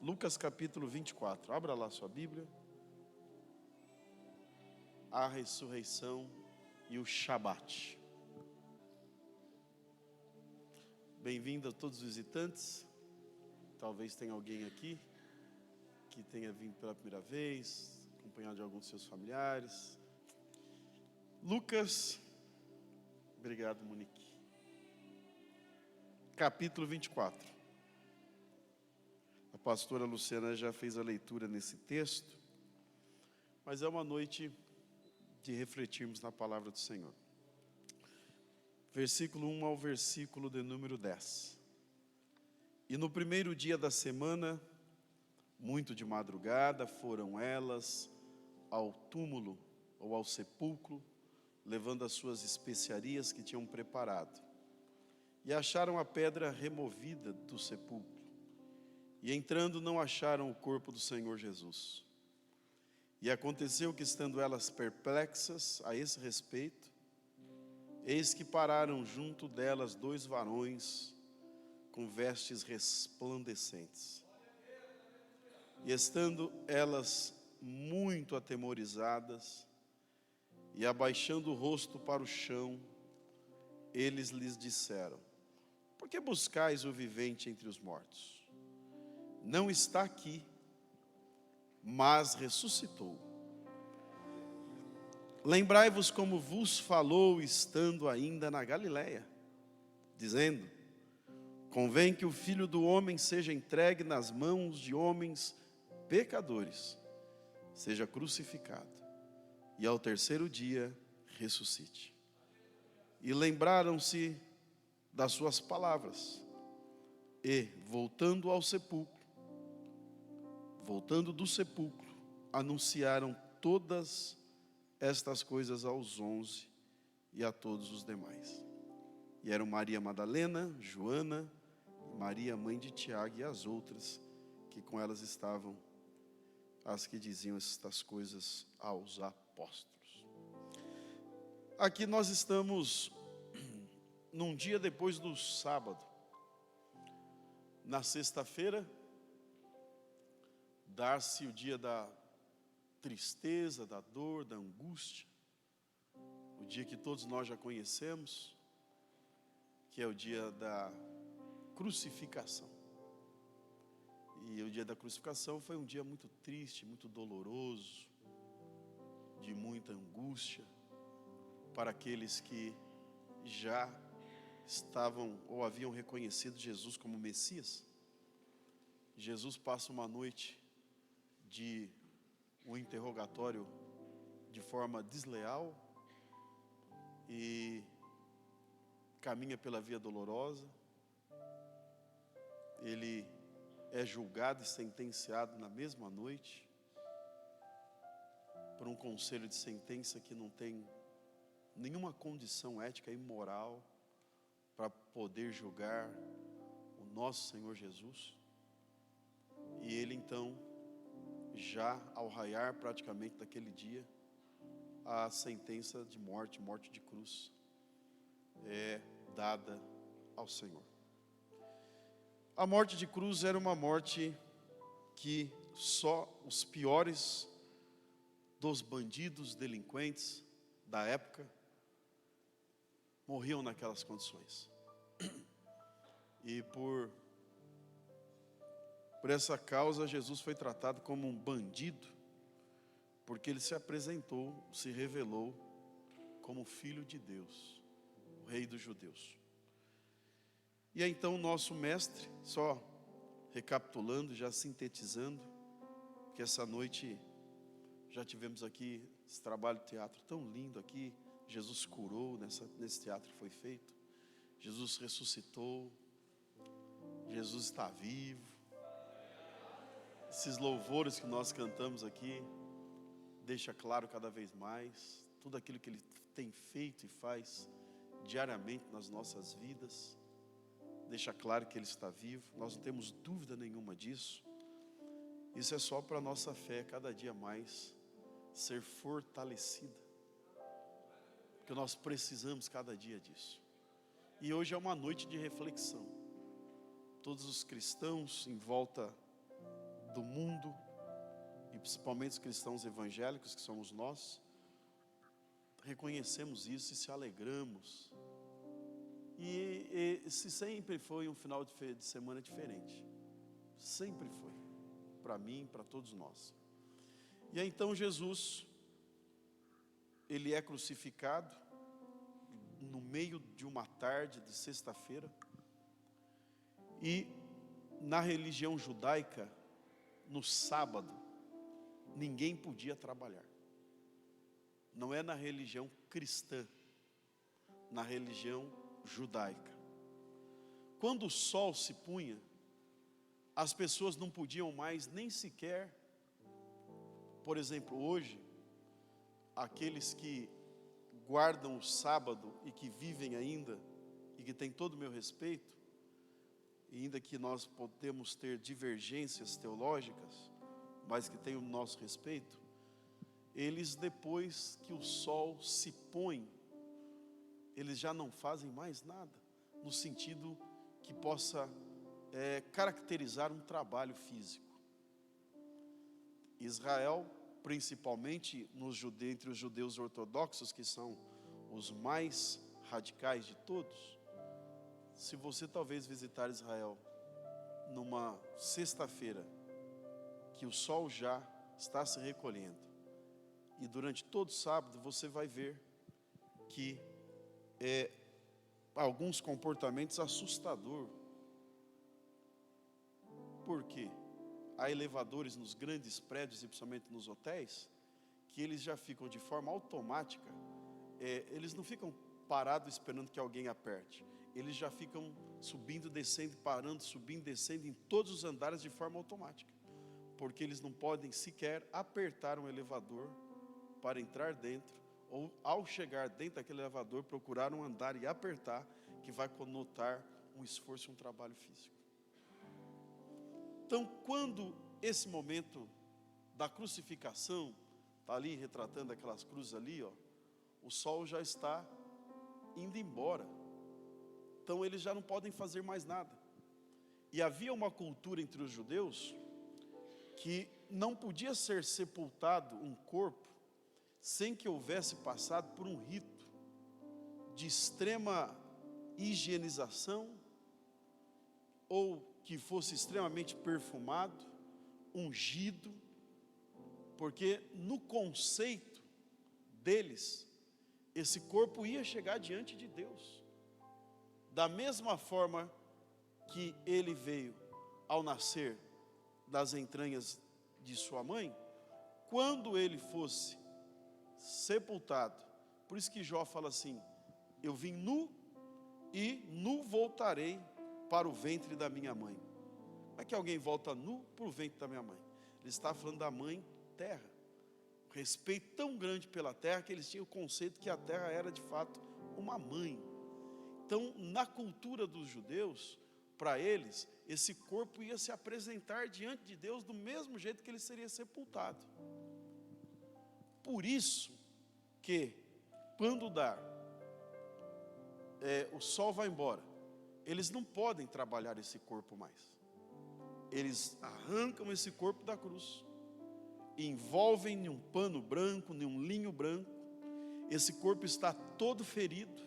Lucas capítulo 24. Abra lá sua Bíblia. A ressurreição e o Shabat. Bem-vindo a todos os visitantes. Talvez tenha alguém aqui que tenha vindo pela primeira vez, acompanhado de alguns de seus familiares. Lucas, obrigado, Monique. Capítulo 24. A pastora Luciana já fez a leitura nesse texto, mas é uma noite de refletirmos na palavra do Senhor. Versículo 1 ao versículo de número 10. E no primeiro dia da semana, muito de madrugada, foram elas ao túmulo ou ao sepulcro, levando as suas especiarias que tinham preparado. E acharam a pedra removida do sepulcro. E entrando não acharam o corpo do Senhor Jesus. E aconteceu que, estando elas perplexas a esse respeito, eis que pararam junto delas 2 varões com vestes resplandecentes. E estando elas muito atemorizadas e abaixando o rosto para o chão, eles lhes disseram: por que buscais o vivente entre os mortos? Não está aqui, mas ressuscitou. Lembrai-vos como vos falou estando ainda na Galiléia, dizendo: convém que o Filho do Homem seja entregue nas mãos de homens pecadores, seja crucificado, e ao terceiro dia ressuscite. E lembraram-se das suas palavras, e voltando do sepulcro, anunciaram todas estas coisas aos 11 e a todos os demais. E eram Maria Madalena, Joana, Maria mãe de Tiago e as outras que com elas estavam, as que diziam estas coisas aos apóstolos. Aqui nós estamos num dia depois do sábado. Na sexta-feira, dar-se o dia da tristeza, da dor, da angústia, o dia que todos nós já conhecemos, que é o dia da crucificação. E o dia da crucificação foi um dia muito triste, muito doloroso, de muita angústia, para aqueles que já estavam ou haviam reconhecido Jesus como Messias. Jesus passa uma noite de um interrogatório de forma desleal e caminha pela via dolorosa. Ele é julgado e sentenciado na mesma noite por um conselho de sentença que não tem nenhuma condição ética e moral para poder julgar o nosso Senhor Jesus. E ele então, já ao raiar praticamente daquele dia, a sentença de morte, morte de cruz, é dada ao Senhor. A morte de cruz era uma morte que só os piores dos bandidos, delinquentes da época morriam naquelas condições. E por essa causa, Jesus foi tratado como um bandido, porque ele se apresentou, se revelou como Filho de Deus, o Rei dos Judeus. E é então o nosso mestre, só recapitulando, já sintetizando, que essa noite já tivemos aqui esse trabalho de teatro tão lindo aqui. Jesus curou nesse teatro que foi feito. Jesus ressuscitou. Jesus está vivo. Esses louvores que nós cantamos aqui deixa claro cada vez mais tudo aquilo que Ele tem feito e faz diariamente nas nossas vidas. Deixa claro que Ele está vivo. Nós não temos dúvida nenhuma disso. Isso é só para a nossa fé cada dia mais ser fortalecida, porque nós precisamos cada dia disso. E hoje é uma noite de reflexão. Todos os cristãos em volta do mundo, e principalmente os cristãos evangélicos, que somos nós, reconhecemos isso e se alegramos. E esse sempre foi um final de semana diferente. Sempre foi. Para mim, para todos nós. E aí, então Jesus, ele é crucificado no meio de uma tarde de sexta-feira. E na religião judaica, no sábado, ninguém podia trabalhar. Não é na religião cristã, na religião judaica. Quando o sol se punha, as pessoas não podiam mais nem sequer, por exemplo, hoje, aqueles que guardam o sábado e que vivem ainda, e que têm todo o meu respeito, e ainda que nós podemos ter divergências teológicas, mas que têm o nosso respeito, eles, depois que o sol se põe, eles já não fazem mais nada, no sentido que possa caracterizar um trabalho físico. Israel, principalmente entre os judeus ortodoxos, que são os mais radicais de todos, se você talvez visitar Israel numa sexta-feira, que o sol já está se recolhendo, e durante todo sábado você vai ver que alguns comportamentos assustadores. Por quê? Há elevadores nos grandes prédios, e principalmente nos hotéis, que eles já ficam de forma automática, eles não ficam parados esperando que alguém aperte, eles já ficam subindo, descendo, parando, subindo, descendo em todos os andares de forma automática, porque eles não podem sequer apertar um elevador para entrar dentro, ou ao chegar dentro daquele elevador, procurar um andar e apertar, que vai conotar um esforço e um trabalho físico. Então, quando esse momento da crucificação, está ali retratando aquelas cruzes ali, o sol já está indo embora. Então, eles já não podem fazer mais nada. E havia uma cultura entre os judeus que não podia ser sepultado um corpo sem que houvesse passado por um rito de extrema higienização, ou que fosse extremamente perfumado, ungido, porque no conceito deles, esse corpo ia chegar diante de Deus. Da mesma forma que ele veio ao nascer das entranhas de sua mãe, quando ele fosse sepultado, por isso que Jó fala assim: eu vim nu e nu voltarei para o ventre da minha mãe. Como é que alguém volta nu para o ventre da minha mãe? Ele está falando da mãe terra. Respeito tão grande pela terra que eles tinham o conceito que a terra era de fato uma mãe. Então, na cultura dos judeus, para eles, esse corpo ia se apresentar diante de Deus do mesmo jeito que ele seria sepultado. Por isso que, quando o sol vai embora, eles não podem trabalhar esse corpo mais. Eles arrancam esse corpo da cruz, envolvem em um pano branco, em um linho branco. Esse corpo está todo ferido,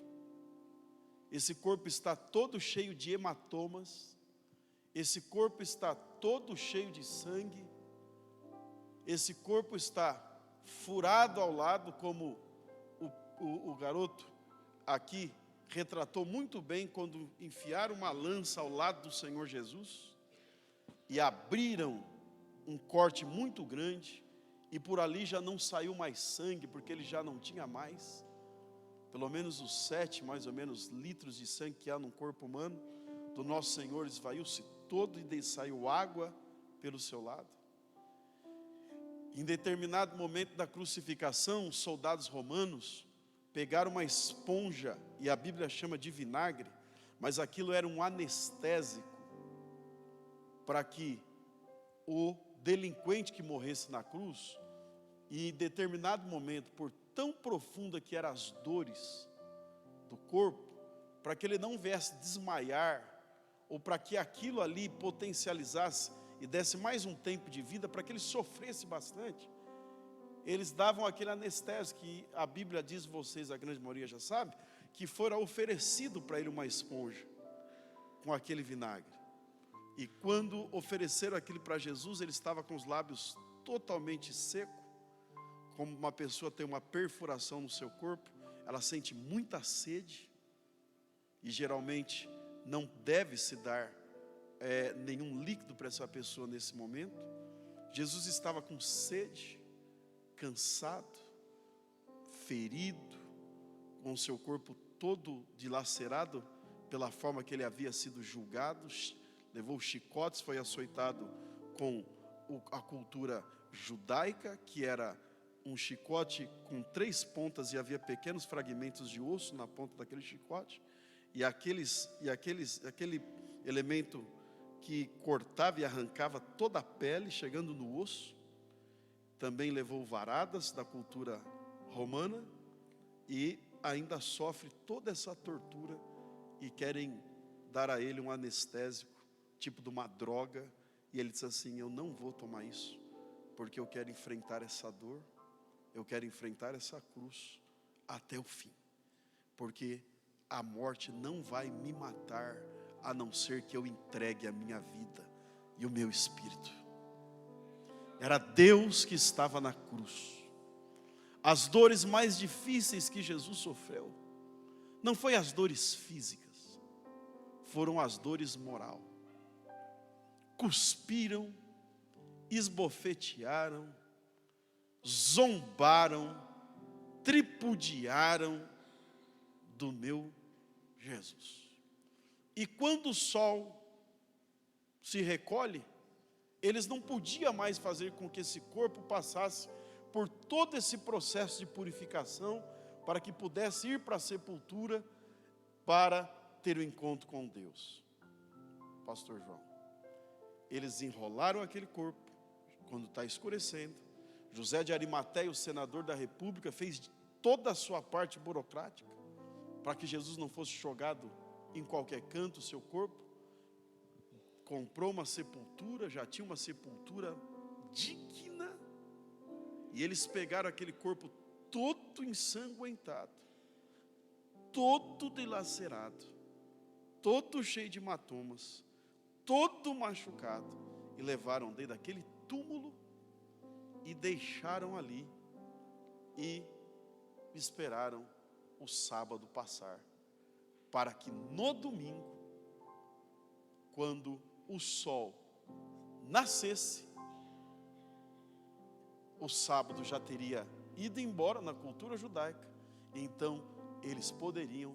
esse corpo está todo cheio de hematomas, esse corpo está todo cheio de sangue, esse corpo está furado ao lado, como o garoto aqui retratou muito bem, quando enfiaram uma lança ao lado do Senhor Jesus e abriram um corte muito grande, e por ali já não saiu mais sangue, porque ele já não tinha mais, pelo menos os 7, mais ou menos, litros de sangue que há no corpo humano do nosso Senhor esvaiu-se todo, e saiu água pelo seu lado. Em determinado momento da crucificação, os soldados romanos pegaram uma esponja, e a Bíblia chama de vinagre, mas aquilo era um anestésico, para que o delinquente que morresse na cruz, e em determinado momento, por tão profunda que eram as dores do corpo, para que ele não viesse desmaiar, ou para que aquilo ali potencializasse e desse mais um tempo de vida para que ele sofresse bastante, eles davam aquele anestésico que a Bíblia diz, vocês, a grande maioria já sabe, que fora oferecido para ele uma esponja com aquele vinagre. E quando ofereceram aquilo para Jesus, ele estava com os lábios totalmente secos, como uma pessoa tem uma perfuração no seu corpo, ela sente muita sede, e geralmente não deve se dar nenhum líquido para essa pessoa nesse momento. Jesus estava com sede, cansado, ferido, com o seu corpo todo dilacerado pela forma que ele havia sido julgado, levou chicotes, foi açoitado com a cultura judaica, que era um chicote com 3 pontas e havia pequenos fragmentos de osso na ponta daquele chicote, e aquele elemento que cortava e arrancava toda a pele, chegando no osso. Também levou varadas da cultura romana e ainda sofre toda essa tortura, e querem dar a ele um anestésico, tipo de uma droga, e ele diz assim: eu não vou tomar isso, porque eu quero enfrentar essa dor, eu quero enfrentar essa cruz até o fim, porque a morte não vai me matar, a não ser que eu entregue a minha vida e o meu espírito. Era Deus que estava na cruz. As dores mais difíceis que Jesus sofreu, não foi as dores físicas, foram as dores moral. Cuspiram, esbofetearam, zombaram, tripudiaram do meu Jesus. E quando o sol se recolhe, eles não podiam mais fazer com que esse corpo passasse por todo esse processo de purificação, para que pudesse ir para a sepultura, para ter o encontro com Deus. Pastor João, eles enrolaram aquele corpo, quando está escurecendo. José de Arimateia, o senador da república, fez toda a sua parte burocrática, para que Jesus não fosse jogado em qualquer canto, o seu corpo. Comprou uma sepultura, já tinha uma sepultura digna, e eles pegaram aquele corpo todo ensanguentado, todo dilacerado, todo cheio de hematomas, todo machucado, e levaram dentro daquele túmulo e deixaram ali, e esperaram o sábado passar, para que no domingo, quando o sol nascesse, o sábado já teria ido embora na cultura judaica, então eles poderiam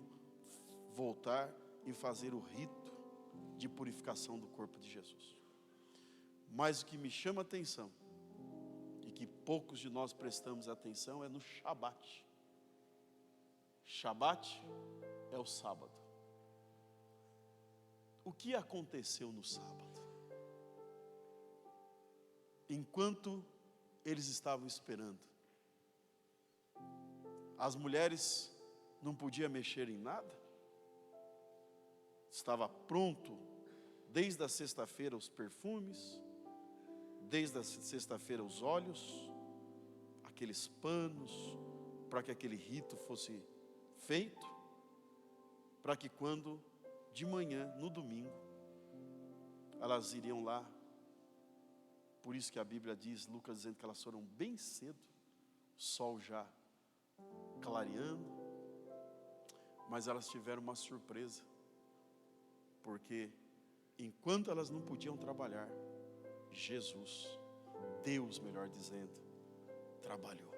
voltar e fazer o rito de purificação do corpo de Jesus. Mas o que me chama a atenção, e que poucos de nós prestamos atenção, é no Shabat. Shabat é o sábado. O que aconteceu no sábado? Enquanto eles estavam esperando, as mulheres não podiam mexer em nada. Estava pronto desde a sexta-feira os perfumes, desde a sexta-feira os óleos, aqueles panos, para que aquele rito fosse feito, para que quando de manhã, no domingo, elas iriam lá. Por isso que a Bíblia diz, Lucas dizendo que elas foram bem cedo, o sol já clareando, mas elas tiveram uma surpresa, porque enquanto elas não podiam trabalhar, Jesus, Deus melhor dizendo, trabalhou.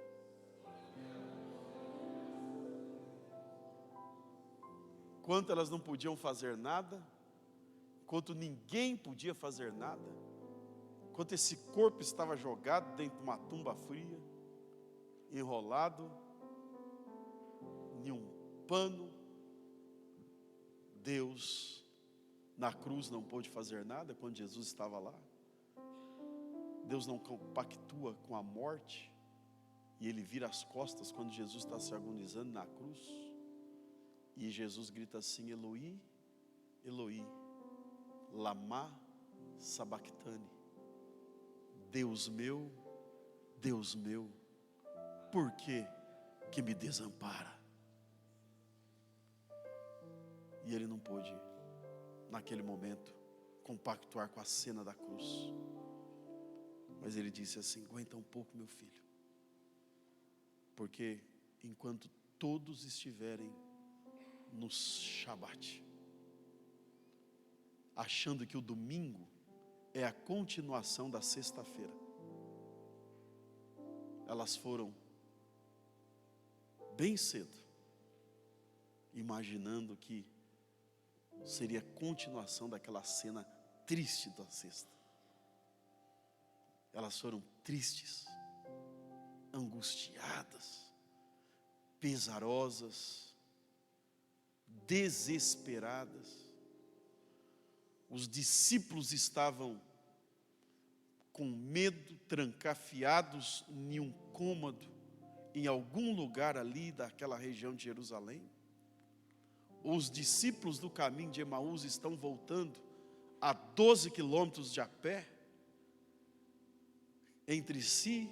Enquanto elas não podiam fazer nada, enquanto ninguém podia fazer nada, enquanto esse corpo estava jogado dentro de uma tumba fria, enrolado em um pano, Deus na cruz não pôde fazer nada quando Jesus estava lá. Deus não compactua com a morte e Ele vira as costas quando Jesus está se agonizando na cruz. E Jesus grita assim: Eloi, Eloi, lama sabachthani. Deus meu, por que me desampara? E ele não pôde, naquele momento, compactuar com a cena da cruz. Mas ele disse assim: aguenta um pouco, meu filho, porque enquanto todos estiverem no Shabat, achando que o domingo é a continuação da sexta-feira, elas foram bem cedo, imaginando que seria a continuação daquela cena triste da sexta. Elas foram tristes, angustiadas, pesarosas, desesperadas. Os discípulos estavam com medo, trancafiados em um cômodo, em algum lugar ali daquela região de Jerusalém. Os discípulos do caminho de Emaús estão voltando a 12 quilômetros de a pé, entre si,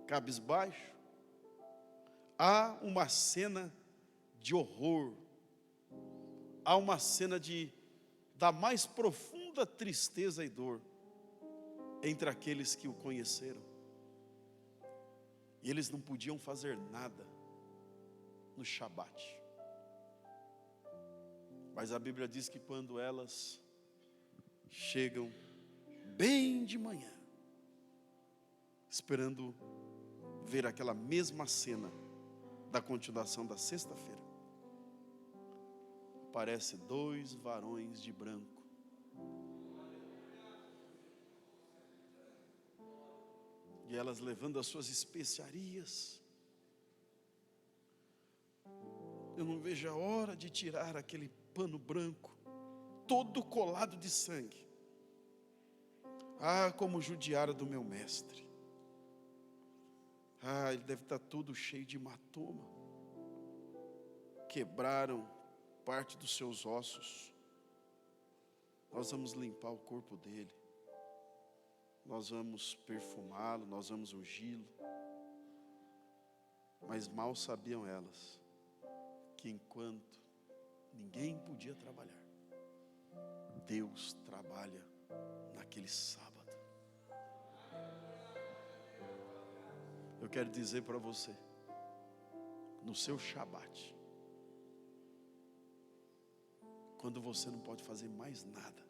cabisbaixo. Há uma cena de horror, há uma cena da mais profunda tristeza e dor entre aqueles que o conheceram. E eles não podiam fazer nada no Shabat. Mas a Bíblia diz que quando elas chegam bem de manhã, esperando ver aquela mesma cena da continuação da sexta-feira, aparece 2 varões de branco, e elas levando as suas especiarias. Eu não vejo a hora de tirar aquele pano branco, todo colado de sangue. Ah, como judiaram do meu mestre. Ah, ele deve estar todo cheio de hematoma. Quebraram parte dos seus ossos. Nós vamos limpar o corpo dele. Nós vamos perfumá-lo, nós vamos ungí-lo. Mas mal sabiam elas que enquanto ninguém podia trabalhar, Deus trabalha naquele sábado. Eu quero dizer para você, no seu Shabat, quando você não pode fazer mais nada,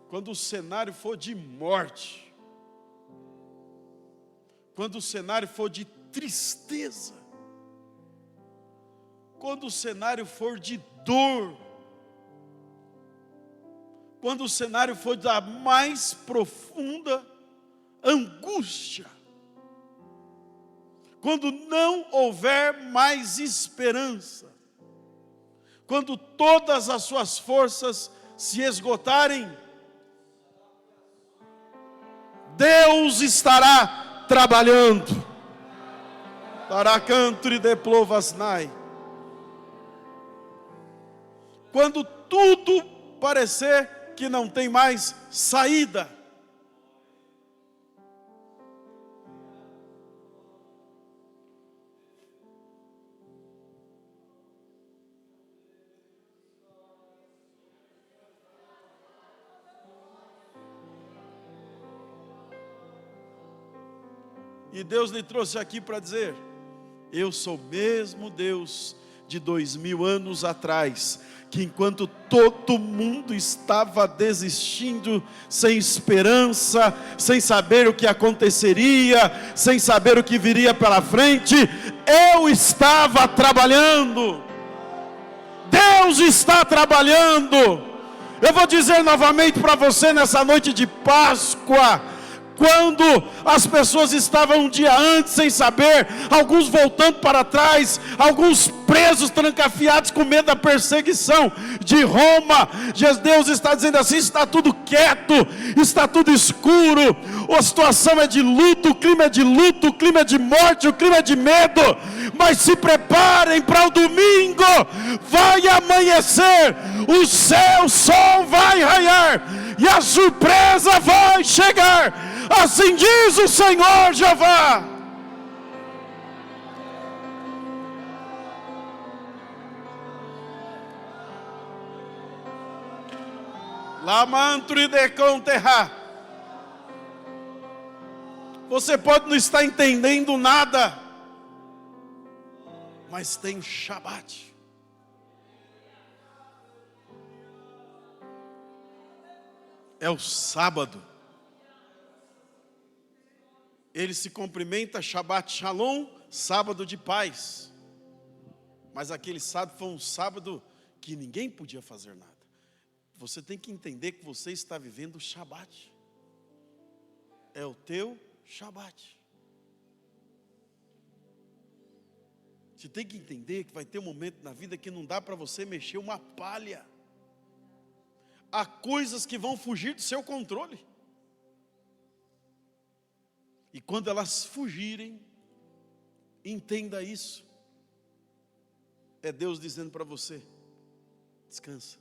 quando o cenário for de morte, quando o cenário for de tristeza, quando o cenário for de dor, quando o cenário for da mais profunda angústia, quando não houver mais esperança, quando todas as suas forças se esgotarem, Deus estará trabalhando. Taracantri de plovasnai. Quando tudo parecer que não tem mais saída, e Deus lhe trouxe aqui para dizer: eu sou o mesmo Deus de 2000 anos atrás, que enquanto todo mundo estava desistindo, sem esperança, sem saber o que aconteceria, sem saber o que viria pela frente, eu estava trabalhando. Deus está trabalhando. Eu vou dizer novamente para você nessa noite de Páscoa: Quando as pessoas estavam um dia antes sem saber, alguns voltando para trás, alguns presos, trancafiados com medo da perseguição de Roma, Deus está dizendo assim: está tudo quieto, está tudo escuro, a situação é de luto, o clima é de luto, o clima é de morte, o clima é de medo, mas se preparem para o domingo, vai amanhecer, o sol vai raiar, e a surpresa vai chegar, assim diz o Senhor Jeová. Lamantri de conterra. Você pode não estar entendendo nada, mas tem Shabat. É o sábado. Ele se cumprimenta Shabat Shalom, sábado de paz. Mas aquele sábado foi um sábado que ninguém podia fazer nada. Você tem que entender que você está vivendo o Shabat. É o teu Shabat. Você tem que entender que vai ter um momento na vida que não dá para você mexer uma palha. Há coisas que vão fugir do seu controle. E quando elas fugirem, entenda isso. É Deus dizendo para você: descansa.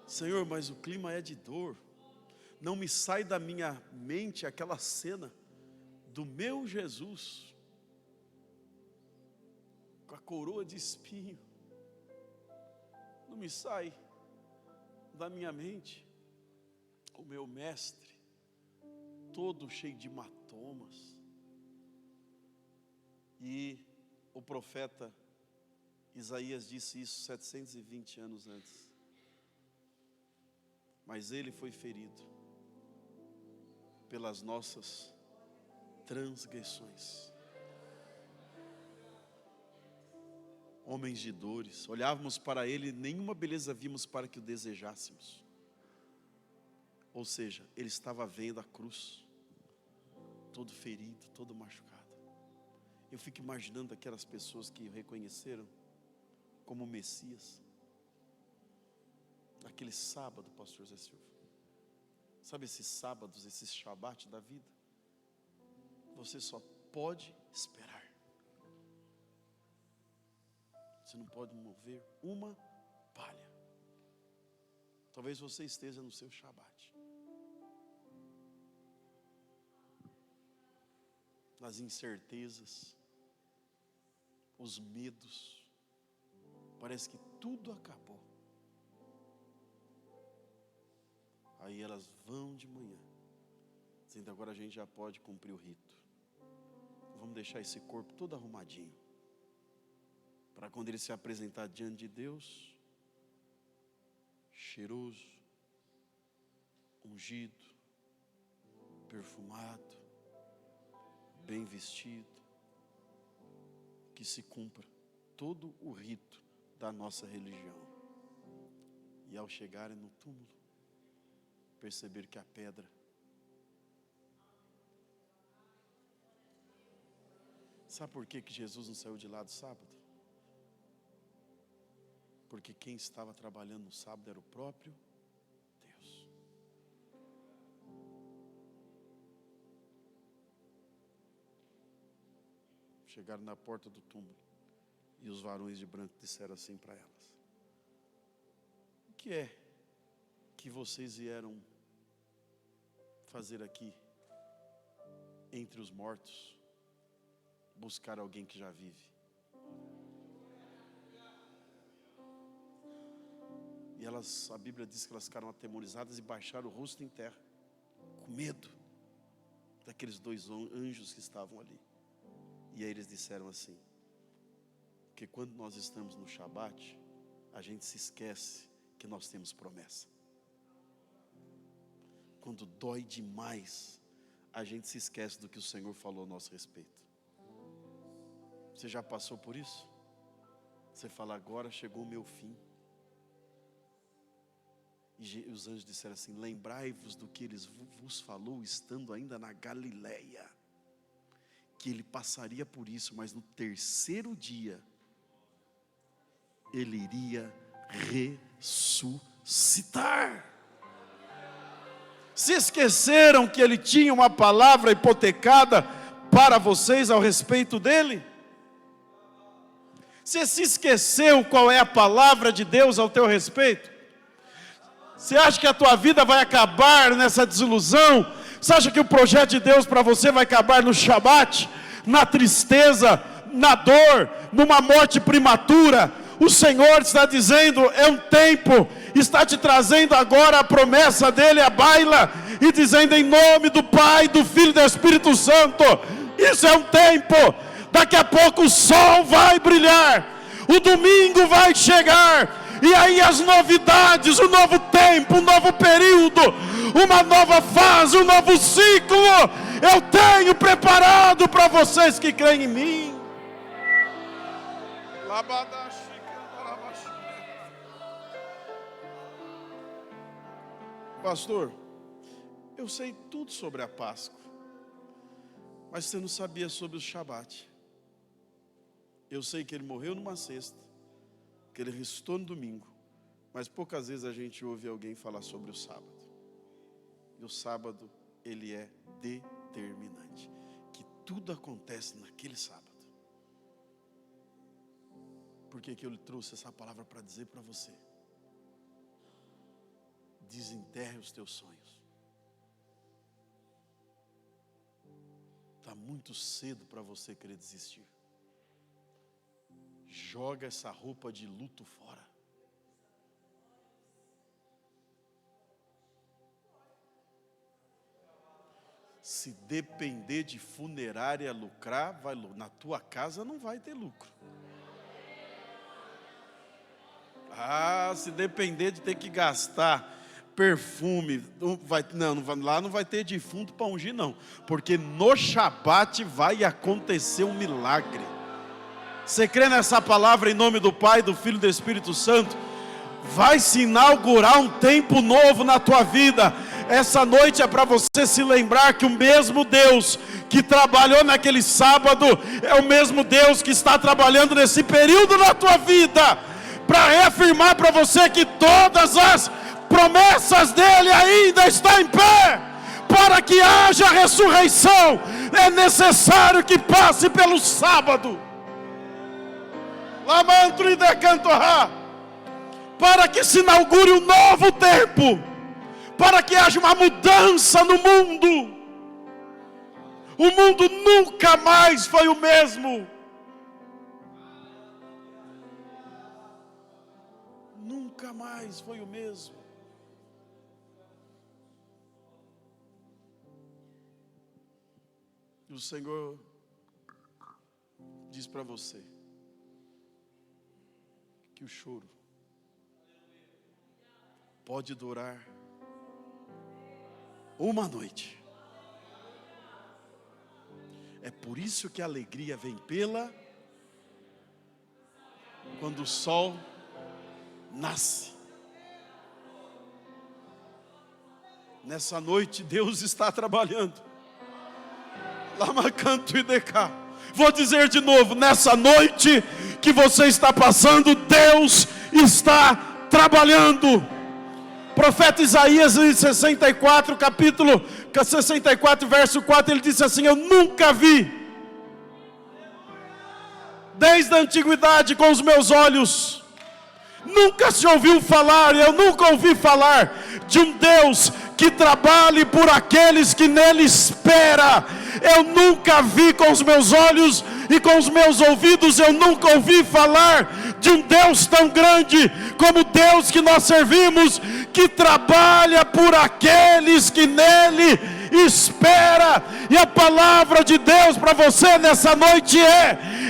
Senhor, mas o clima é de dor. Não me sai da minha mente aquela cena do meu Jesus, com a coroa de espinho. Não me sai da minha mente o meu mestre, todo cheio de hematomas. E o profeta Isaías disse isso 720 anos antes. Mas ele foi ferido pelas nossas transgressões. Homens de dores, olhávamos para ele, nenhuma beleza vimos para que o desejássemos. Ou seja, ele estava vendo a cruz, todo ferido, todo machucado. Eu fico imaginando aquelas pessoas que o reconheceram como Messias. Naquele sábado, pastor Zé Silva. Sabe esses sábados, esses Shabat da vida? Você só pode esperar. Você não pode mover uma palha. Talvez você esteja no seu Shabat. Nas incertezas, os medos. Parece que tudo acabou. Aí elas vão de manhã, dizendo: agora a gente já pode cumprir o rito. Vamos deixar esse corpo todo arrumadinho, para quando ele se apresentar diante de Deus, cheiroso, ungido, perfumado, bem vestido, que se cumpra todo o rito da nossa religião. E ao chegarem no túmulo, perceber que a pedra sabe por que Jesus não saiu de lá do sábado? Porque quem estava trabalhando no sábado era o próprio Deus. Chegaram na porta do túmulo e os varões de branco disseram assim para elas: o que é que vocês vieram fazer aqui entre os mortos? Buscar alguém que já vive. E elas, a Bíblia diz que elas ficaram atemorizadas e baixaram o rosto em terra, com medo daqueles dois anjos que estavam ali. E aí eles disseram assim: porque quando nós estamos no Shabat, a gente se esquece que nós temos promessa. Quando dói demais, a gente se esquece do que o Senhor falou a nosso respeito. Você já passou por isso? Você fala: agora chegou o meu fim. E os anjos disseram assim: lembrai-vos do que ele vos falou estando ainda na Galileia, que ele passaria por isso, mas no terceiro dia ele iria ressuscitar. Se esqueceram que ele tinha uma palavra hipotecada para vocês ao respeito dele? Você se esqueceu qual é a palavra de Deus ao teu respeito? Você acha que a tua vida vai acabar nessa desilusão? Você acha que o projeto de Deus para você vai acabar no Shabat, na tristeza, na dor, numa morte prematura? O Senhor está dizendo, é um tempo, está te trazendo agora a promessa dele à baila, e dizendo em nome do Pai, do Filho e do Espírito Santo, isso é um tempo, daqui a pouco o sol vai brilhar, o domingo vai chegar, e aí as novidades, um novo tempo, um novo período, uma nova fase, um novo ciclo, eu tenho preparado para vocês que creem em mim. Pastor, eu sei tudo sobre a Páscoa, mas você não sabia sobre o Shabat. Eu sei que ele morreu numa sexta, que ele ressuscitou no domingo, mas poucas vezes a gente ouve alguém falar sobre o sábado. E o sábado, ele é determinante, que tudo acontece naquele sábado. Por que eu lhe trouxe essa palavra para dizer para você? Desenterre os teus sonhos. Está muito cedo para você querer desistir. Joga essa roupa de luto fora. Se depender de funerária lucrar, vai lucrar. Na tua casa não vai ter lucro. Se depender de ter que gastar perfume, lá não vai ter defunto para ungir não, porque no Shabat vai acontecer um milagre. Você crê nessa palavra em nome do Pai, do Filho e do Espírito Santo? Vai se inaugurar um tempo novo na tua vida. Essa noite é para você se lembrar que o mesmo Deus que trabalhou naquele sábado é o mesmo Deus que está trabalhando nesse período na tua vida, para reafirmar para você que todas as promessas dele ainda estão em pé. Para que haja ressurreição, é necessário que passe pelo sábado. Lamantro e decantorá, para que se inaugure um novo tempo, para que haja uma mudança no mundo. O mundo nunca mais foi o mesmo. Nunca mais foi o mesmo. E o Senhor diz para você que o choro pode durar uma noite. É por isso que a alegria vem quando o sol nasce. Nessa noite Deus está trabalhando. Lamacanto e decá. Vou dizer de novo, nessa noite que você está passando, Deus está trabalhando. Profeta Isaías em 64, capítulo 64, verso 4, ele disse assim: eu nunca vi, desde a antiguidade com os meus olhos, nunca se ouviu falar, eu nunca ouvi falar de um Deus que trabalhe por aqueles que nele espera. Eu nunca vi com os meus olhos e com os meus ouvidos, eu nunca ouvi falar de um Deus tão grande como o Deus que nós servimos, que trabalha por aqueles que nele espera. E a palavra de Deus para você nessa noite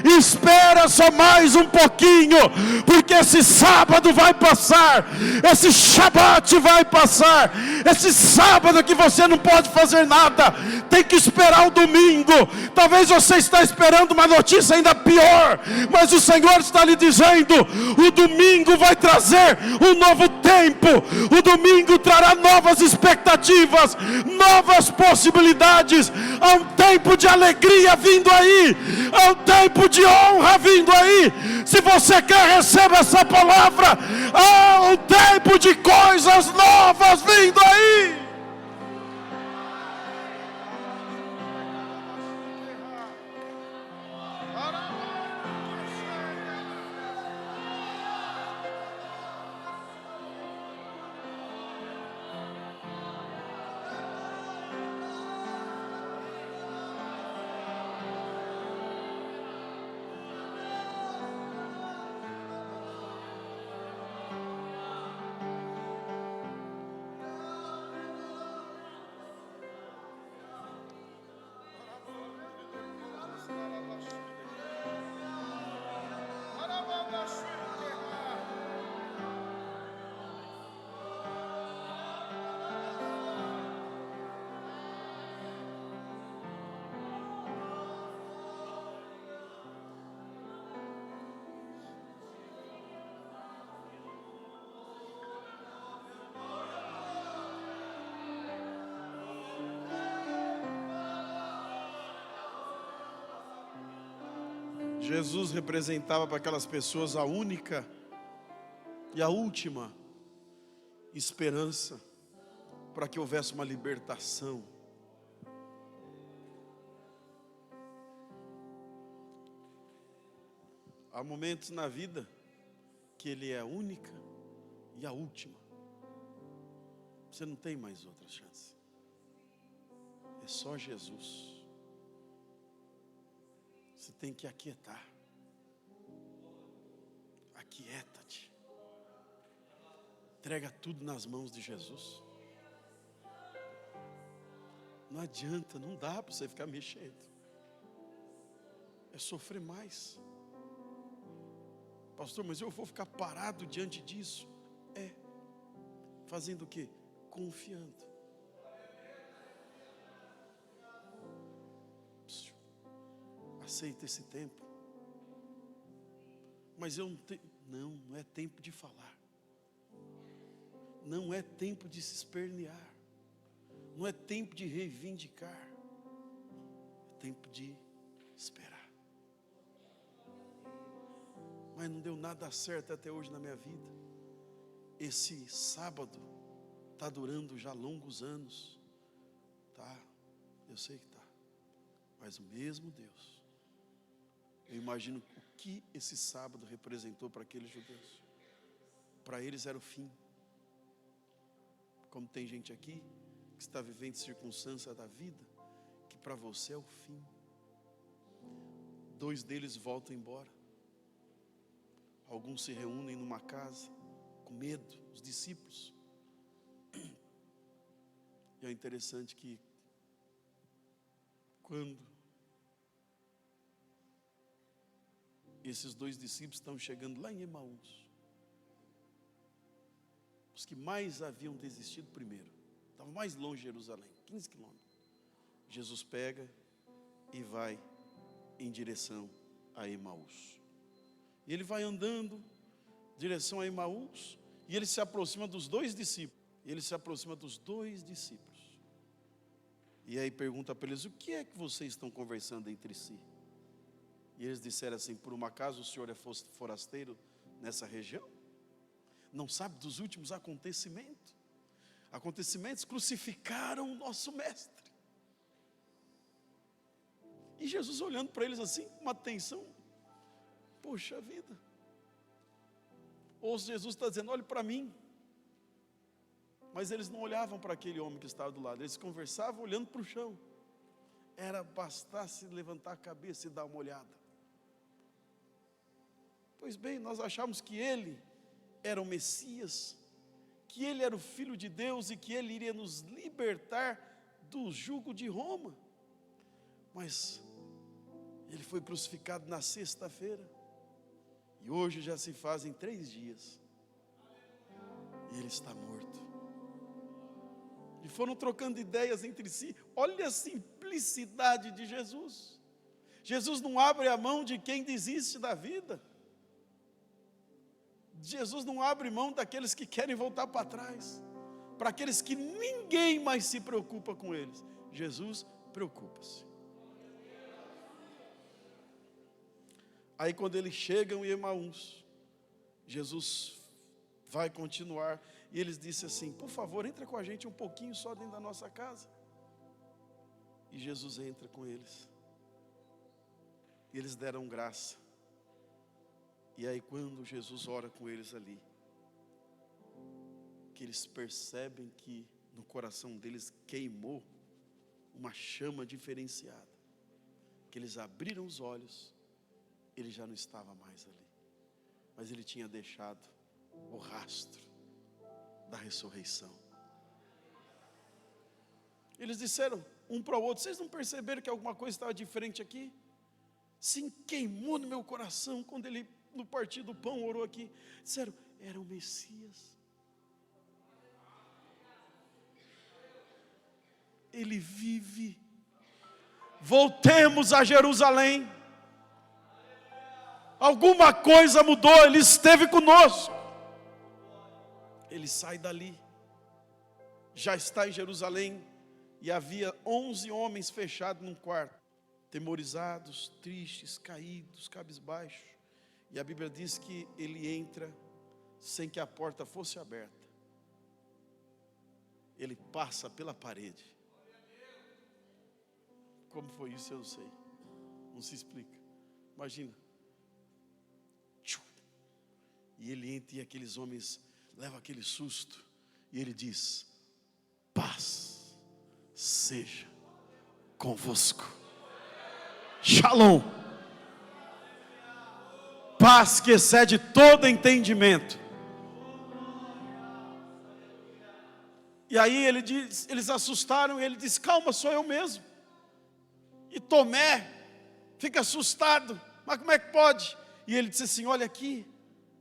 Espera só mais um pouquinho, porque esse sábado vai passar, esse Shabat vai passar, esse sábado que você não pode fazer nada, tem que esperar o domingo. Talvez você está esperando uma notícia ainda pior, mas o Senhor está lhe dizendo: o domingo vai trazer um novo tempo, o domingo trará novas expectativas, novas possibilidades. Há um tempo de alegria vindo aí, há um tempo de honra vindo aí. Se você quer, receba essa palavra. Há um tempo de coisas novas vindo aí. Jesus representava para aquelas pessoas a única e a última esperança para que houvesse uma libertação. Há momentos na vida que Ele é a única e a última. Você não tem mais outra chance. É só Jesus. Você tem que aquietar. Aquieta-te. Entrega tudo nas mãos de Jesus. Não adianta, não dá para você ficar mexendo. É sofrer mais. Pastor, mas eu vou ficar parado diante disso? É. Fazendo o quê? Confiando. Aceita esse tempo. Mas eu não tenho. Não é tempo de falar. Não é tempo de se espernear. Não é tempo de reivindicar. É tempo de esperar. Mas não deu nada certo até hoje na minha vida. Esse sábado está durando já longos anos. Tá, eu sei que tá. Mas o mesmo Deus. Eu imagino o que esse sábado representou para aqueles judeus. Para eles era o fim. Como tem gente aqui que está vivendo circunstância da vida, que para você é o fim. 2 deles voltam embora. Alguns se reúnem numa casa, com medo, os discípulos. E é interessante que, quando esses 2 discípulos estão chegando lá em Emaús, os que mais haviam desistido primeiro, estavam mais longe de Jerusalém, 15 quilômetros. Jesus pega e vai em direção a Emaús. E ele vai andando em direção a Emaús, e ele se aproxima dos 2 discípulos. E aí pergunta para eles: o que é que vocês estão conversando entre si? E eles disseram assim: por um acaso o senhor é forasteiro nessa região? Não sabe dos últimos acontecimentos? Acontecimentos crucificaram o nosso mestre. E Jesus olhando para eles assim, com uma atenção. Poxa vida. Ou Jesus está dizendo: olhe para mim. Mas eles não olhavam para aquele homem que estava do lado. Eles conversavam olhando para o chão. Era bastasse levantar a cabeça e dar uma olhada. Pois bem, nós achamos que ele era o Messias, que ele era o Filho de Deus e que ele iria nos libertar do jugo de Roma. Mas Ele foi crucificado na sexta-feira. E hoje já se fazem 3 dias. E ele está morto. E foram trocando ideias entre si. Olha a simplicidade de Jesus. Jesus não abre a mão de quem desiste da vida. Jesus não abre mão daqueles que querem voltar para trás. Para aqueles que ninguém mais se preocupa com eles. Jesus preocupa-se. Aí quando eles chegam em Emaús, Jesus vai continuar, e eles disseram assim: por favor, entra com a gente um pouquinho só dentro da nossa casa. E Jesus entra com eles. E eles deram graça. E aí quando Jesus ora com eles ali, que eles percebem que no coração deles queimou uma chama diferenciada, que eles abriram os olhos, ele já não estava mais ali, mas ele tinha deixado o rastro da ressurreição. Eles disseram um para o outro: vocês não perceberam que alguma coisa estava diferente aqui? Sim, queimou no meu coração quando ele, no partir do pão, orou aqui. Disseram: era o Messias. Ele vive. Voltemos a Jerusalém. Alguma coisa mudou, ele esteve conosco. Ele sai dali, já está em Jerusalém, e havia 11 homens fechados num quarto, temorizados, tristes, caídos, cabisbaixos. E a Bíblia diz que ele entra sem que a porta fosse aberta. Ele passa pela parede. Como foi isso eu não sei, não se explica. Imagina. E ele entra e aqueles homens levam aquele susto. E ele diz: paz seja convosco. Shalom. Paz que excede todo entendimento. E aí ele diz, eles assustaram, e ele diz: calma, sou eu mesmo. E Tomé fica assustado: mas como é que pode? E ele disse assim: olha aqui,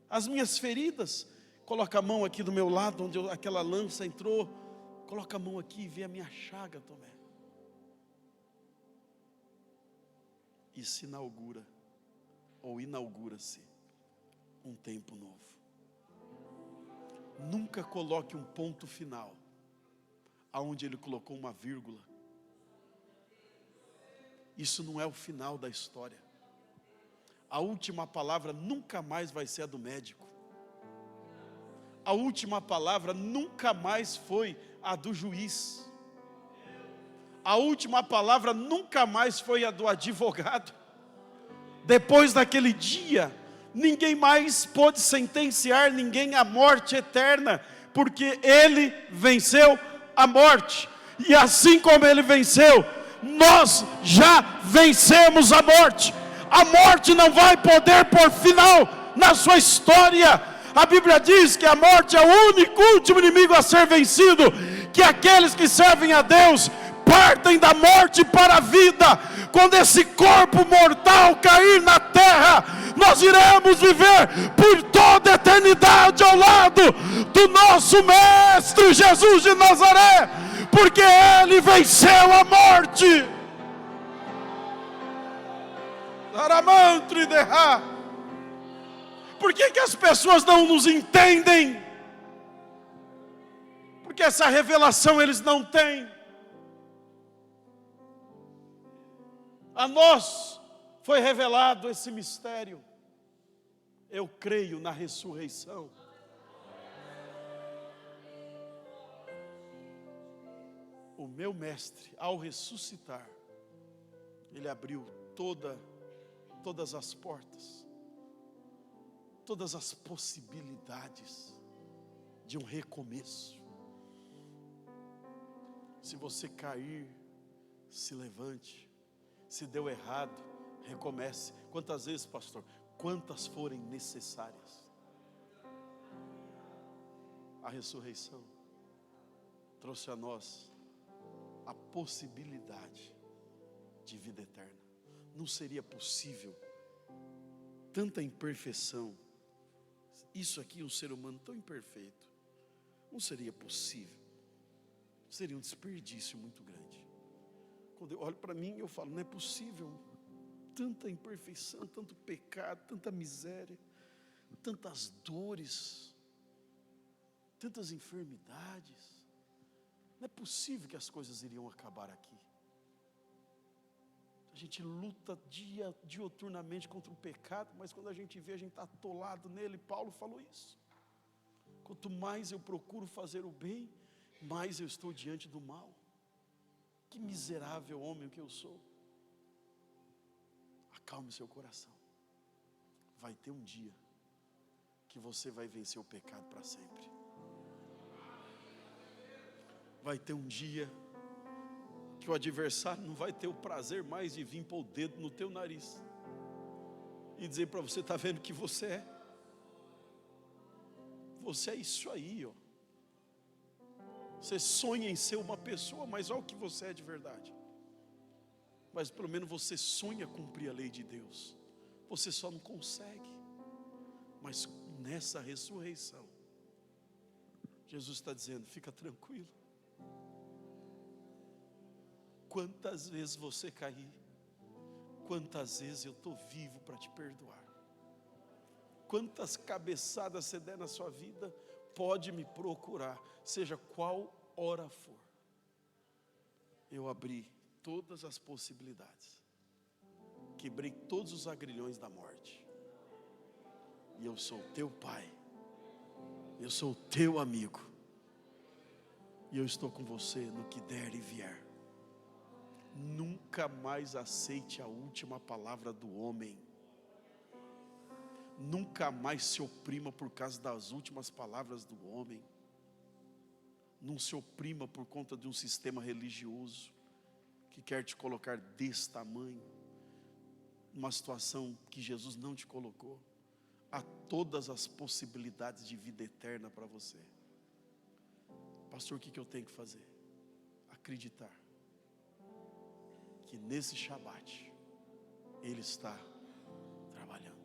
as minhas feridas, coloca a mão aqui do meu lado, onde aquela lança entrou, coloca a mão aqui e vê a minha chaga, Tomé. E se inaugura, ou inaugura-se, um tempo novo. Nunca coloque um ponto final, aonde ele colocou uma vírgula. Isso não é o final da história. A última palavra nunca mais vai ser a do médico. A última palavra nunca mais foi a do juiz. A última palavra nunca mais foi a do advogado. Depois daquele dia, ninguém mais pôde sentenciar ninguém à morte eterna, porque ele venceu a morte. E assim como ele venceu, nós já vencemos a morte. A morte não vai poder pôr final na sua história. A Bíblia diz que a morte é o único último inimigo a ser vencido, que aqueles que servem a Deus partem da morte para a vida. Quando esse corpo mortal cair na terra, nós iremos viver por toda a eternidade ao lado do nosso Mestre Jesus de Nazaré, porque Ele venceu a morte. Por que as pessoas não nos entendem? Porque essa revelação eles não têm. A nós foi revelado esse mistério. Eu creio na ressurreição. O meu mestre, ao ressuscitar, ele abriu todas as portas, todas as possibilidades de um recomeço. Se você cair, se levante. Se deu errado, recomece. Quantas vezes, pastor? Quantas forem necessárias. A ressurreição trouxe a nós a possibilidade de vida eterna. não seria possível tanta imperfeição. Isso aqui, um ser humano tão imperfeito, não seria possível. Seria um desperdício muito grande. Quando eu olho para mim, eu falo, não é possível tanta imperfeição, tanto pecado, tanta miséria, tantas dores, tantas enfermidades. Não é possível que as coisas iriam acabar aqui. A gente luta dioturnamente contra o pecado, mas quando a gente vê, a gente está atolado nele. Paulo falou isso. Quanto mais eu procuro fazer o bem, mais eu estou diante do mal. Que miserável homem que eu sou. Acalme seu coração. Vai ter um dia que você vai vencer o pecado para sempre. Vai ter um dia que o adversário não vai ter o prazer mais de vir pôr o dedo no teu nariz e dizer para você, está vendo que você é? Você é isso aí, ó. Você sonha em ser uma pessoa, mas olha o que você é de verdade. Mas pelo menos você sonha cumprir a lei de Deus. Você só não consegue. Mas nessa ressurreição, Jesus está dizendo, fica tranquilo. Quantas vezes você cair, quantas vezes eu estou vivo para te perdoar. Quantas cabeçadas você der na sua vida, pode me procurar, seja qual hora for. Eu abri todas as possibilidades, quebrei todos os agrilhões da morte, e eu sou teu pai, eu sou teu amigo, e eu estou com você no que der e vier. Nunca mais aceite a última palavra do homem. Nunca mais se oprima por causa das últimas palavras do homem. Não se oprima por conta de um sistema religioso que quer te colocar desse tamanho, numa situação que Jesus não te colocou. Há todas as possibilidades de vida eterna para você. Pastor, o que eu tenho que fazer? Acreditar que nesse Shabat Ele está trabalhando.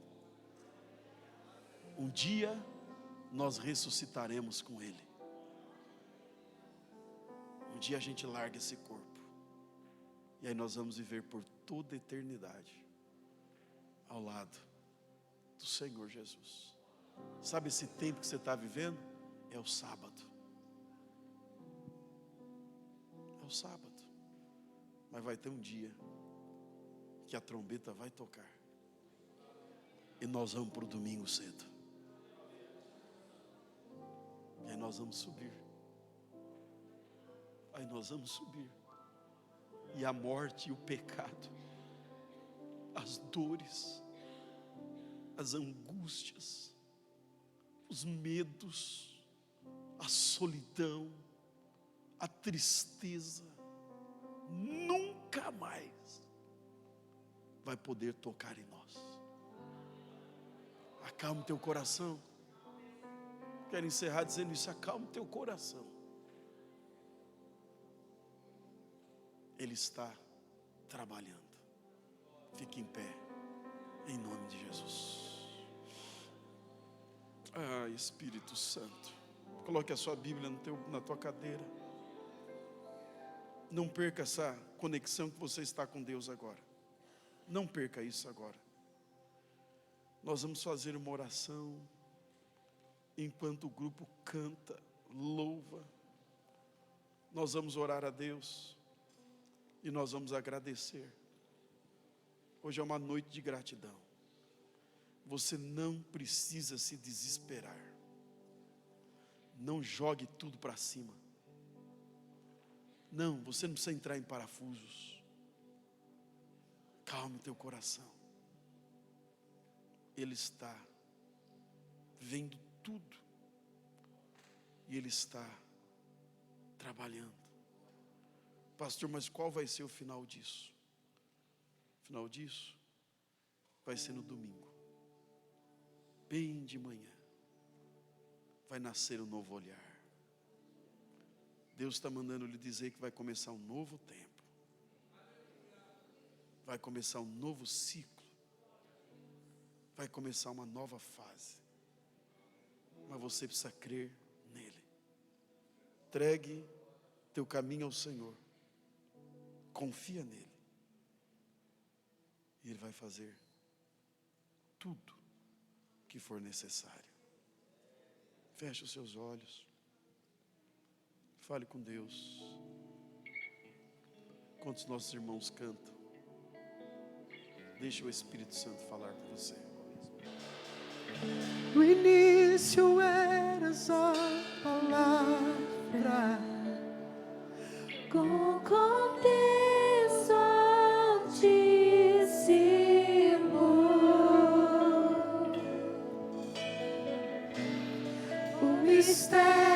Um dia nós ressuscitaremos com Ele. Um dia a gente larga esse corpo, e aí nós vamos viver por toda a eternidade ao lado do Senhor Jesus. Sabe esse tempo que você está vivendo? É o sábado. É o sábado. Mas vai ter um dia que a trombeta vai tocar, e nós vamos para o domingo cedo. E aí nós vamos subir. Aí nós vamos subir. E a morte e o pecado, as dores, as angústias, os medos, a solidão, a tristeza, nunca mais vai poder tocar em nós. Acalma o teu coração. Quero encerrar dizendo isso. Acalma o teu coração. Ele está trabalhando. Fique em pé, em nome de Jesus. Ah, Espírito Santo, coloque a sua Bíblia na tua cadeira. Não perca essa conexão que você está com Deus agora. Não perca isso agora. Nós vamos fazer uma oração enquanto o grupo canta, louva. Nós vamos orar a Deus e nós vamos agradecer. Hoje é uma noite de gratidão. Você não precisa se desesperar. Não jogue tudo para cima. Não, você não precisa entrar em parafusos. Calma o teu coração. Ele está vendo tudo. E Ele está trabalhando. Pastor, mas qual vai ser o final disso? O final disso vai ser no domingo. Bem de manhã. Vai nascer um novo olhar. Deus está mandando lhe dizer que vai começar um novo tempo. vai começar um novo ciclo, vai começar uma nova fase, mas você precisa crer nele. Entregue teu caminho ao Senhor, confia nele, e ele vai fazer tudo que for necessário. Feche os seus olhos, fale com Deus. Enquanto os nossos irmãos cantam, deixe o Espírito Santo falar com você. No início eras a palavra, com contexto altíssimo, o mistério